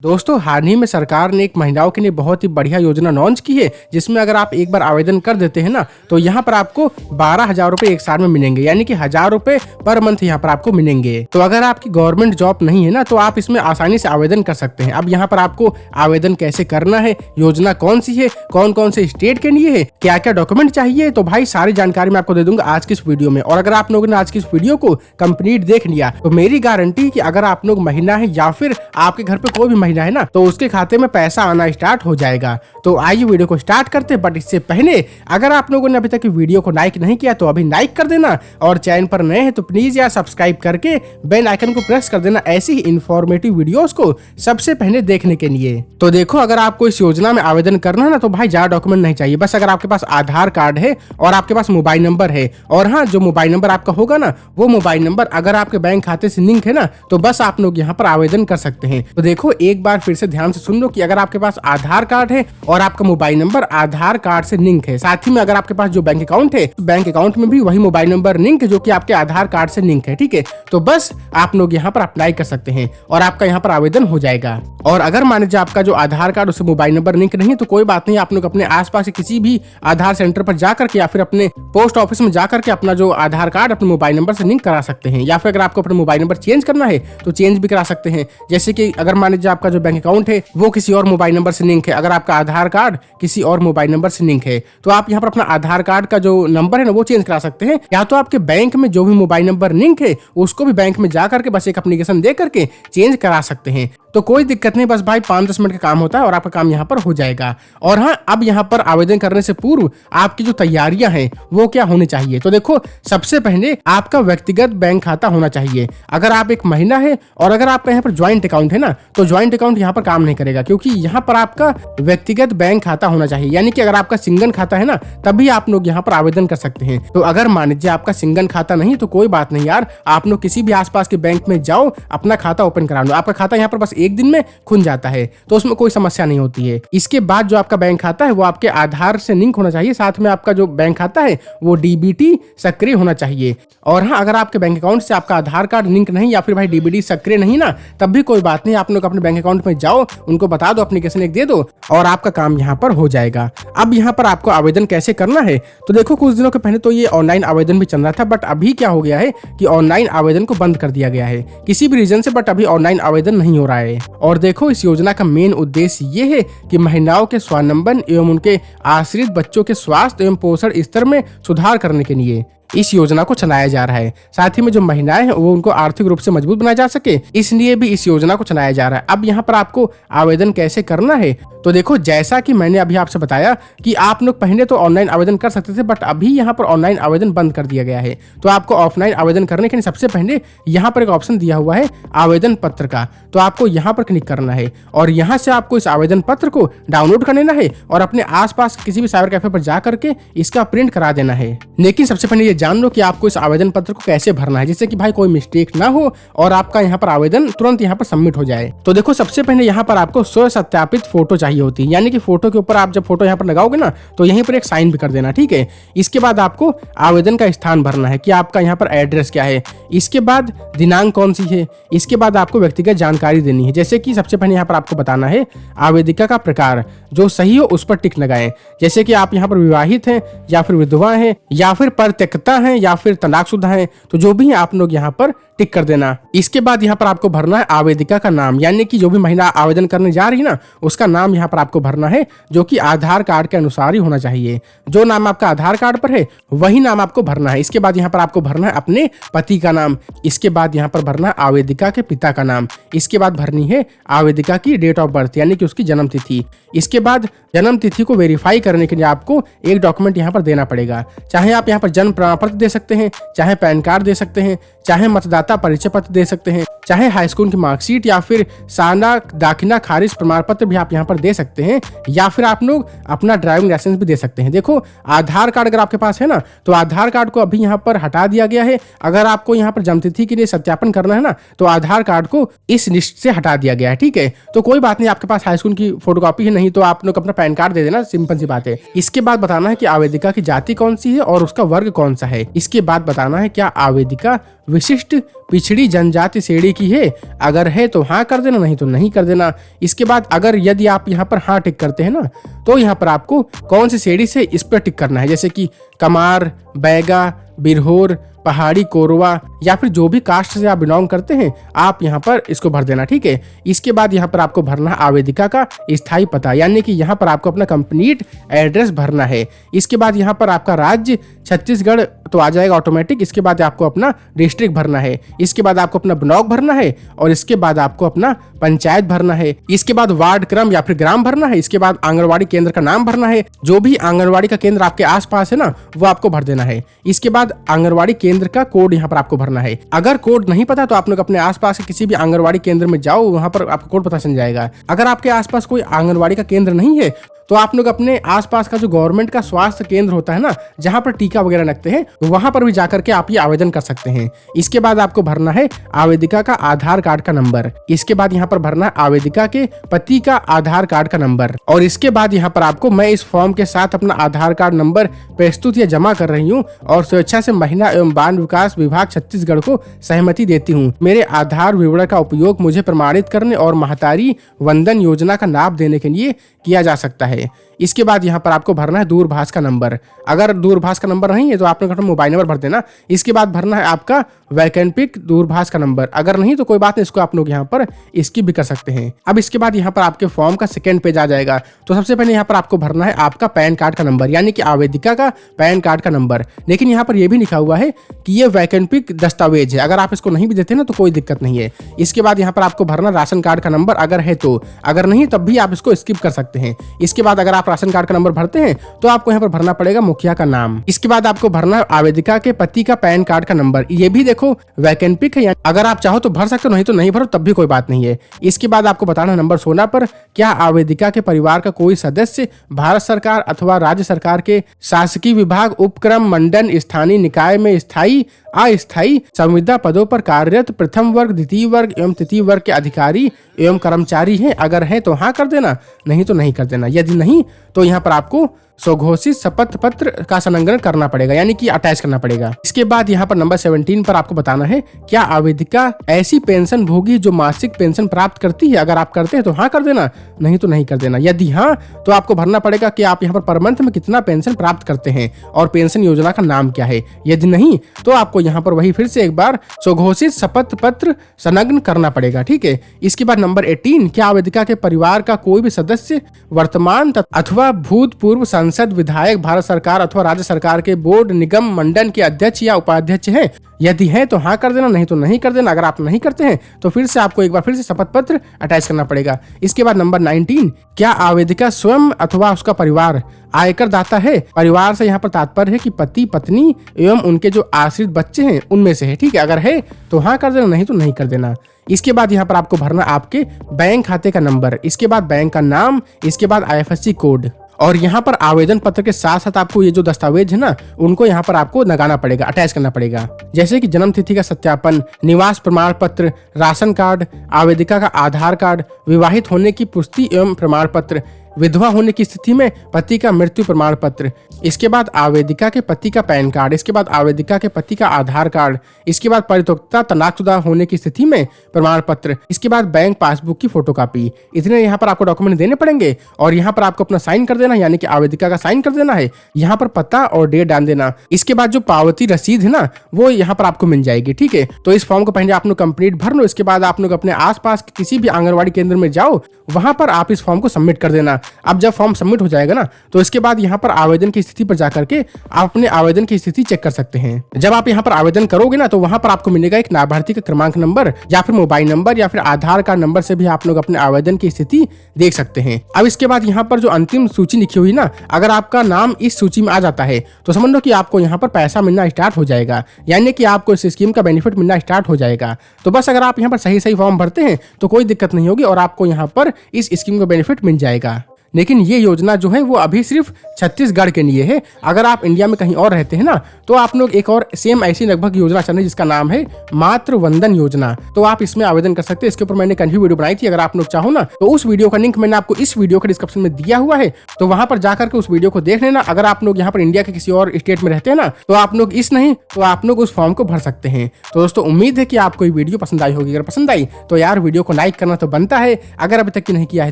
दोस्तों हाल ही में सरकार ने एक महिलाओं के लिए बहुत ही बढ़िया योजना लॉन्च की है, जिसमें अगर आप एक बार आवेदन कर देते हैं ना तो यहाँ पर आपको 12,000 रुपए एक साल में मिलेंगे, यानी कि 1,000 रुपए पर मंथ यहाँ पर आपको मिलेंगे। तो अगर आपकी गवर्नमेंट जॉब नहीं है ना तो आप इसमें आसानी से आवेदन कर सकते हैं। अब यहाँ पर आपको आवेदन कैसे करना है, योजना कौन सी है, कौन कौन से स्टेट के लिए है, क्या क्या डॉक्यूमेंट चाहिए, तो भाई सारी जानकारी मैं आपको दे दूंगा आज की इस वीडियो में। और अगर आप लोगों ने आज की इस वीडियो को कंप्लीट देख लिया तो मेरी गारंटी कि अगर आप लोग महिला है या फिर आपके घर पे कोई भी महिला है ना तो उसके खाते में पैसा आना स्टार्ट हो जाएगा। तो आइए वीडियो को स्टार्ट करते हैं। बट इससे पहले अगर आप लोगों ने अभी तक वीडियो को लाइक नहीं किया तो अभी लाइक कर देना, और चैनल पर नए हैं तो प्लीज यार सब्सक्राइब करके बेल आइकन को प्रेस कर देना ऐसी ही इंफॉर्मेटिव वीडियोस को सबसे पहले देखने के लिए। तो देखो अगर आपको इस योजना में आवेदन करना है ना तो भाई ज्यादा डॉक्यूमेंट नहीं चाहिए। बस अगर आपके पास आधार कार्ड है और आपके पास मोबाइल नंबर है, और हाँ जो मोबाइल नंबर आपका होगा ना वो मोबाइल नंबर अगर आपके बैंक खाते से लिंक है ना तो बस आप लोग यहाँ पर आवेदन कर सकते हैं। तो देखो एक बार फिर से ध्यान से सुन लो कि अगर आपके पास आधार कार्ड है और आपका मोबाइल नंबर आधार कार्ड से लिंक है, साथ ही में अगर आपके पास जो बैंक अकाउंट है बैंक अकाउंट में भी वही मोबाइल नंबर लिंक है जो कि आपके आधार कार्ड से लिंक है, ठीक है। तो बस आप लोग यहाँ पर अप्लाई कर सकते हैं और आपका यहाँ पर आवेदन हो जाएगा। और अगर मान लीजिए आपका जो आधार कार्ड उससे मोबाइल नंबर लिंक नहीं है तो कोई बात नहीं, आप लोग अपने आसपास के किसी भी आधार सेंटर पर जाकर के या फिर अपने पोस्ट ऑफिस में जाकर के अपना जो आधार कार्ड अपने मोबाइल नंबर से लिंक करा सकते हैं। या फिर अगर आपको अपना मोबाइल नंबर चेंज करना है तो चेंज भी करा सकते हैं। जैसे कि अगर मान लीजिए आपका जो बैंक अकाउंट है वो किसी और मोबाइल नंबर से लिंक है, अगर आपका आधार कार्ड किसी और मोबाइल नंबर से लिंक है तो आप यहाँ पर अपना आधार कार्ड का जो नंबर है ना वो चेंज करा सकते हैं। या तो आपके बैंक में जो भी मोबाइल नंबर लिंक है उसको भी बैंक में जा करके बस एक एप्लीकेशन दे करके चेंज करा सकते हैं। तो कोई दिक्कत नहीं, बस भाई 5-10 मिनट का काम होता है और आपका काम यहाँ पर हो जाएगा। और हाँ अब यहाँ पर आवेदन करने से पूर्व आपकी जो तैयारियां हैं वो क्या होनी चाहिए, तो देखो सबसे पहले आपका व्यक्तिगत बैंक खाता होना चाहिए। अगर आप एक महिला है और अगर आपका यहाँ पर ज्वाइंट अकाउंट है ना तो ज्वाइंट अकाउंट यहाँ पर काम नहीं करेगा, क्योंकि यहाँ पर आपका व्यक्तिगत बैंक खाता होना चाहिए। यानी कि अगर आपका सिंगल खाता है ना तभी आप लोग यहाँ पर आवेदन कर सकते हैं। तो अगर मान लीजिए आपका सिंगल खाता नहीं तो कोई बात नहीं यार, आप लोग किसी भी आसपास के बैंक में जाओ अपना खाता ओपन करा लो। आपका खाता यहाँ पर बस एक दिन में खुल जाता है तो उसमें कोई समस्या नहीं होती है। इसके बाद जो आपका बैंक खाता है वो आपके आधार से लिंक होना चाहिए, साथ में आपका जो बैंक खाता है वो डीबीटी सक्रिय होना चाहिए। और हाँ अगर आपके बैंक अकाउंट से आपका आधार कार्ड लिंक नहीं या फिर भाई डीबीटी सक्रिय नहीं ना तब भी कोई बात नहीं, आप लोग अपने बैंक अकाउंट में जाओ, उनको बता दो, एप्लीकेशन एक दे दो और आपका काम यहाँ पर हो जाएगा। अब यहाँ पर आपको आवेदन कैसे करना है, तो देखो कुछ दिनों के पहले तो ये ऑनलाइन आवेदन भी चल रहा था, बट अभी क्या हो गया है कि ऑनलाइन आवेदन को बंद कर दिया गया है किसी भी रीजन से। बट अभी ऑनलाइन आवेदन नहीं हो रहा है। और देखो इस योजना का मेन उद्देश्य ये है कि महिलाओं के स्वावलंबन एवं उनके आश्रित बच्चों के स्वास्थ्य एवं पोषण स्तर में सुधार करने के लिए इस योजना को चलाया जा रहा है। साथ ही में जो महिलाएं हैं वो उनको आर्थिक रूप से मजबूत बनाया जा सके, इसलिए भी इस योजना को चलाया जा रहा है। अब यहाँ पर आपको आवेदन कैसे करना है, तो देखो जैसा कि मैंने अभी आपसे बताया कि आप लोग पहले तो ऑनलाइन आवेदन कर सकते थे, बट अभी यहाँ पर ऑनलाइन आवेदन बंद कर दिया गया है। तो आपको ऑफलाइन आवेदन करने के लिए सबसे पहले यहाँ पर एक ऑप्शन दिया हुआ है आवेदन पत्र का, तो आपको यहाँ पर क्लिक करना है और यहाँ से आपको इस आवेदन पत्र को डाउनलोड कर लेना है और अपने आसपास किसी भी साइबर कैफे पर जा करके इसका प्रिंट करा देना है। लेकिन सबसे पहले जान लो कि आपको इस आवेदन पत्र को कैसे भरना है, जिससे कि भाई कोई मिस्टेक ना हो और आपका यहाँ पर आवेदन तुरंत यहाँ पर सबमिट हो जाए। तो देखो सबसे पहले यहाँ पर आपको स्व सत्यापित फोटो चाहिए होती है, यानी कि फोटो के ऊपर आप जब फोटो यहाँ पर लगाओगे ना तो यहीं पर एक साइन भी कर देना, ठीक है। इसके बाद आपको आवेदन का स्थान भरना है कि आपका यहाँ पर एड्रेस क्या है, इसके बाद दिनांक कौन सी है, इसके बाद आपको व्यक्तिगत जानकारी देनी है। जैसे कि सबसे पहले यहाँ पर आपको बताना है आवेदिका का प्रकार, जो सही हो उस पर टिक लगाएं। जैसे कि आप यहाँ पर विवाहित हैं या फिर विधवा हैं या फिर परित्यक्ता हैं या फिर तलाकशुदा हैं, तो जो भी आप लोग यहाँ पर टिक कर देना। इसके बाद यहाँ पर आपको भरना है आवेदिका का नाम, यानी कि जो भी महिला आवेदन करने जा रही है ना उसका नाम यहाँ पर आपको भरना है, जो कि आधार कार्ड के अनुसार ही होना चाहिए। जो नाम आपका आधार कार्ड पर है वही नाम आपको भरना है। इसके बाद यहाँ पर आपको भरना है अपने पति का नाम, इसके बाद यहाँ पर भरना है आवेदिका के पिता का नाम, इसके बाद भरनी है आवेदिका की डेट ऑफ बर्थ यानी कि उसकी जन्म तिथि। इसके बाद जन्म तिथि को वेरीफाई करने के लिए आपको एक डॉक्यूमेंट यहाँ पर देना पड़ेगा। चाहे आप यहाँ पर जन्म प्रमाण पत्र दे सकते हैं, चाहे पैन कार्ड दे सकते हैं, चाहे मतदाता परिचय पत्र दे सकते हैं, चाहे हाई स्कूल की मार्कशीट या फिर साना दाखिला खारिज प्रमाण पत्र भी आप यहाँ पर दे सकते हैं, या फिर आप लोग अपना ड्राइविंग लाइसेंस भी दे सकते हैं। देखो आधार कार्ड अगर आपके पास है ना तो आधार कार्ड को अभी यहाँ पर हटा दिया गया है। अगर आपको यहाँ पर जन्मतिथि के लिए सत्यापन करना है ना तो आधार कार्ड को इस लिस्ट से हटा दिया गया है, ठीक है। तो कोई बात नहीं, आपके पास हाई स्कूल की फोटोकॉपी है नहीं तो आप लोग अपना पैन कार्ड दे देना, सिंपल सी बात है। इसके बाद बताना है कि आवेदिका की जाति कौन सी है और उसका वर्ग कौन सा है। इसके बाद बताना है क्या आवेदिका विशिष्ट पिछड़ी जनजाति श्रेणी की है? अगर है तो हाँ कर देना, नहीं तो नहीं कर देना। इसके बाद अगर यदि आप यहाँ पर हाँ टिक करते हैं ना, तो यहाँ पर आपको कौन सी श्रेणी से इस पर टिक करना है, जैसे कि कमार, बैगा, बिरहोर, पहाड़ी, कोरवा या फिर जो भी कास्ट से आप बिलोंग करते हैं, आप यहाँ पर इसको भर देना। ठीक है। इसके बाद यहाँ पर आपको भरना है आवेदिका का स्थायी पता, यानी कि यहाँ पर आपको अपना कंप्लीट एड्रेस भरना है। इसके बाद यहाँ पर आपका राज्य छत्तीसगढ़ तो आ जाएगा ऑटोमेटिक। इसके बाद आपको अपना डिस्ट्रिक्ट भरना है। इसके बाद आपको अपना ब्लॉक भरना है और इसके बाद आपको अपना पंचायत भरना है। इसके बाद वार्ड क्रम या फिर ग्राम भरना है। इसके बाद आंगनवाड़ी केंद्र का नाम भरना है। जो भी आंगनवाड़ी का केंद्र आपके आसपास है ना, वो आपको भर देना है। इसके बाद आंगनवाड़ी केंद्र का कोड यहाँ पर आपको भरना है। अगर कोड नहीं पता तो आप लोग अपने आसपास के किसी भी आंगनवाड़ी केंद्र में जाओ, वहां पर आपको कोड पता चल जाएगा। अगर आपके आसपास कोई आंगनवाड़ी का केंद्र नहीं है तो आप लोग अपने आसपास का जो गवर्नमेंट का स्वास्थ्य केंद्र होता है ना, जहां पर टीका वगैरह लगते हैं, वहां पर भी जाकर के आप ये आवेदन कर सकते हैं। इसके बाद आपको भरना है आवेदिका का आधार कार्ड का नंबर। इसके बाद यहाँ पर भरना है आवेदिका के पति का आधार कार्ड का नंबर। और इसके बाद यहाँ पर आपको, मैं इस फॉर्म के साथ अपना आधार कार्ड नंबर प्रस्तुत या जमा कर रही हूँ और स्वेच्छा से महिला एवं बाल विकास विभाग छत्तीसगढ़ को सहमति देती हूँ। मेरे आधार विवरण का उपयोग मुझे प्रमाणित करने और महतारी वंदन योजना का लाभ देने के लिए किया जा सकता है। इसके बाद यहाँ पर आपको भरना है दूरभाष का नंबर। अगर दूरभाष का नंबर नहीं है तो आप लोग अपना मोबाइल नंबर भर देना। इसके बाद भरना है आपका वैकल्पिक दूरभाष का नंबर। अगर नहीं तो कोई बात नहीं, इसको आप लोग यहाँ पर स्किप भी कर सकते हैं। अब इसके बाद यहाँ पर आपके फॉर्म का सेकंड पेज आ जाएगा। तो सबसे पहले यहाँ पर आपको भरना है आपका पैन कार्ड का नंबर, यानी कि आवेदिका का पैन कार्ड का नंबर। लेकिन यहाँ पर यह भी लिखा हुआ है कि ये वैकल्पिक दस्तावेज है। अगर आप इसको नहीं भी देते ना तो कोई दिक्कत नहीं है। इसके बाद यहाँ पर आपको भरना राशन कार्ड का नंबर, अगर है तो। अगर नहीं तब भी आप इसको स्किप कर सकते हैं। इसके बाद अगर आप राशन कार्ड का नंबर भरते हैं तो आपको यहाँ पर भरना पड़ेगा मुखिया का नाम। इसके बाद आपको भरना है आवेदिका के पति का पैन कार्ड का नंबर। ये भी देखो वैकल्पिक है, अगर आप चाहो तो भर सकते हो, नहीं तो नहीं भरो तब भी कोई बात नहीं है। इसके बाद आपको बताना नंबर 16 पर, क्या आवेदिका के परिवार का कोई सदस्य भारत सरकार अथवा राज्य सरकार के शासकीय विभाग, उपक्रम, मंडल, स्थानीय निकाय में स्थायी, अस्थायी संविदा पदों पर कार्यरत प्रथम वर्ग, द्वितीय वर्ग एवं तृतीय वर्ग के अधिकारी एवं कर्मचारी हैं? अगर है तो हाँ कर देना, नहीं तो नहीं कर देना। यदि नहीं तो यहाँ पर आपको स्वघोषित शपथ पत्र का संलग्न करना पड़ेगा, यानी कि अटैच करना पड़ेगा। इसके बाद यहाँ पर नंबर 17 पर आपको बताना है, क्या आवेदिका ऐसी पेंशन भोगी जो मासिक पेंशन प्राप्त करती है? अगर आप करते हैं तो हाँ कर देना, नहीं तो नहीं कर देना। यदि हाँ तो आपको भरना पड़ेगा कि आप यहाँ पर मंथ में कितना पेंशन प्राप्त करते हैं और पेंशन योजना का नाम क्या है। यदि नहीं तो आपको यहाँ पर वही फिर से एक बार स्वघोषित शपथ पत्र संलग्न करना पड़ेगा। ठीक है। इसके बाद नंबर 18, क्या आवेदिका के परिवार का कोई भी सदस्य वर्तमान अथवा भूतपूर्व सांसद, विधायक, भारत सरकार अथवा राज्य सरकार के बोर्ड, निगम, मंडल के अध्यक्ष या उपाध्यक्ष हैं? यदि है तो हाँ कर देना, नहीं तो नहीं कर देना। अगर आप नहीं करते हैं तो फिर से आपको एक बार फिर से शपथ पत्र अटैच करना पड़ेगा। इसके बाद नंबर 19, क्या आवेदिका स्वयं अथवा उसका परिवार आयकर दाता है? परिवार से यहाँ पर तात्पर्य है कि पति, पत्नी एवं उनके जो आश्रित बच्चे हैं उनमें से है। ठीक है। अगर है तो हाँ कर देना, नहीं तो नहीं कर देना। इसके बाद यहाँ पर आपको भरना आपके बैंक खाते का नंबर, इसके बाद बैंक का नाम, इसके बाद IFSC कोड। और यहाँ पर आवेदन पत्र के साथ साथ आपको ये जो दस्तावेज है ना, उनको यहाँ पर आपको लगाना पड़ेगा, अटैच करना पड़ेगा। जैसे कि जन्म तिथि का सत्यापन, निवास प्रमाण पत्र, राशन कार्ड, आवेदिका का आधार कार्ड, विवाहित होने की पुष्टि एवं प्रमाण पत्र, विधवा होने की स्थिति में पति का मृत्यु प्रमाण पत्र, इसके बाद आवेदिका के पति का पैन कार्ड, इसके बाद आवेदिका के पति का आधार कार्ड, इसके बाद परित्यक्ता तलाकशुदा होने की स्थिति में प्रमाण पत्र, इसके बाद बैंक पासबुक की फोटोकॉपी। इतने यहाँ पर आपको डॉक्यूमेंट देने पड़ेंगे और यहाँ पर आपको अपना साइन कर देना, यानी कि आवेदिका का साइन कर देना है। यहाँ पर पता और डेट डाल देना। इसके बाद जो पावती रसीद है ना, वो यहाँ पर आपको मिल जाएगी। ठीक है। तो इस फॉर्म को पहले आप लोग कंप्लीट भर लो। इसके बाद आप लोग अपने आसपास किसी भी आंगनवाड़ी केंद्र में जाओ, वहां पर आप इस फॉर्म को सबमिट कर देना। अब जब फॉर्म सबमिट हो जाएगा ना, तो इसके बाद यहाँ पर आवेदन की स्थिति पर जाकर के आप अपने आवेदन की स्थिति चेक कर सकते हैं। जब आप यहाँ पर आवेदन करोगे ना, तो वहां पर आपको मिलेगा एक लाभार्थी का क्रमांक नंबर या फिर मोबाइल नंबर या फिर आधार कार्ड नंबर से भी आप लोग अपने आवेदन की स्थिति देख सकते हैं। अब इसके बाद यहाँ पर जो अंतिम सूची लिखी हुई ना, अगर आपका नाम इस सूची में आ जाता है तो समझ लो कि आपको यहाँ पर पैसा मिलना स्टार्ट हो जाएगा, यानी कि आपको इस स्कीम का बेनिफिट मिलना स्टार्ट हो जाएगा। तो बस अगर आप यहाँ पर सही सही फॉर्म भरते हैं तो कोई दिक्कत नहीं होगी और आपको यहाँ पर इस स्कीम का बेनिफिट मिल जाएगा। लेकिन ये योजना जो है वो अभी सिर्फ छत्तीसगढ़ के लिए है। अगर आप इंडिया में कहीं और रहते हैं ना, तो आप लोग एक और सेम ऐसी लगभग योजना चल रही है जिसका नाम है मातृ वंदन योजना। तो आप इसमें आवेदन कर सकते हैं। इसके ऊपर मैंने कल ही वीडियो बनाई थी, अगर आप लोग चाहो ना तो उस वीडियो का लिंक मैंने आपको इस वीडियो के डिस्क्रिप्शन में दिया हुआ है, तो वहां पर जाकर के उस वीडियो को देख लेना। अगर आप लोग यहाँ पर इंडिया के किसी और स्टेट में रहते हैं ना, तो आप लोग इस नहीं तो आप लोग उस फॉर्म को भर सकते हैं। तो दोस्तों उम्मीद है कि आपको ये वीडियो पसंद आई होगी। अगर पसंद आई तो यार वीडियो को लाइक करना तो बनता है, अगर अभी तक की नहीं किया है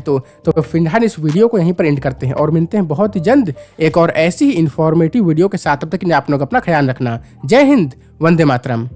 तो फिलहाल इस वीडियो को यहीं पर एंड करते हैं और मिलते हैं बहुत ही जल्द एक और ऐसी ही इंफॉर्मेटिव वीडियो के साथ। तब तक आप लोग अपना ख्याल रखना। जय हिंद, वंदे मातरम।